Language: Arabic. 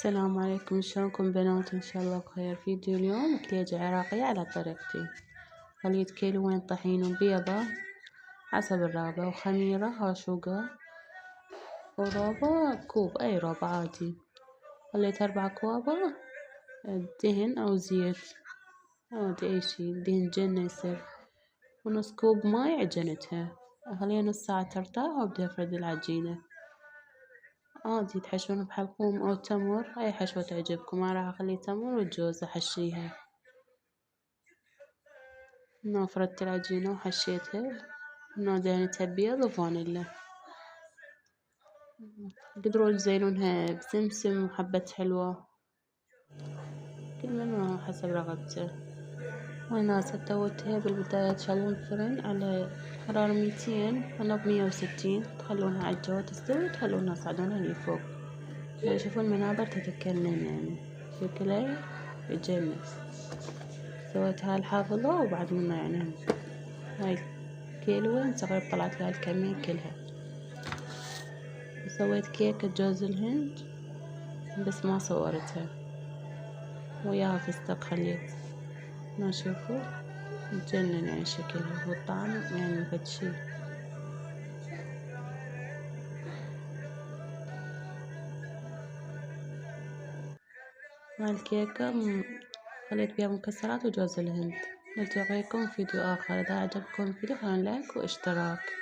السلام عليكم، شلونكم بنات؟ ان شاء الله بخير. فيديو اليوم كليجة عراقية على طريقتي. خليط كيلوين طحين وبيضة حسب الرغبة، وخميرة هاشوقة، وروبة كوب، اي روبة عادي. خليت 4 كوابة دهن او زيت عادي اي شي، دهن جنة يصير، ونص كوب ماي عجنتها. اخليها نص ساعة ترتاح وابدا افرد العجينة. عادي تحشون بحلقوم او تمر، اي حشوة تعجبكم. انا راح اخلي تمر وجوز احشيها. هنا فردت العجينة وحشيتها، هنا دهنتها بيض وفانيلا. تقدرون تزينونها بسمسم وحبة حلوة، كل من حسب رغبته. وهنا سويتها بالبداية تشغلون الفرن على حرارة 200 أنا ب160، تخلونها على الجو تستوي وتخلونها تصعدونها لفوق. يعني شوفوا المنابر تتكلم، يعني شكلها يجنن. سويت هاي الحافظة وبعد منها يعني هاي كيلوين تقريبا طلعت لها الكمية كلها. وسويت كيكة جوز الهند بس ما صورتها، وياها فستق خليت. ما شوفوا تجنن يعني شكلها والطعم يعني فد شي. هاي الكيكة خليت بيها مكسرات وجوز الهند. نلتقيكم في فيديو آخر. إذا عجبكم الفيديو خلونا لايك واشتراك.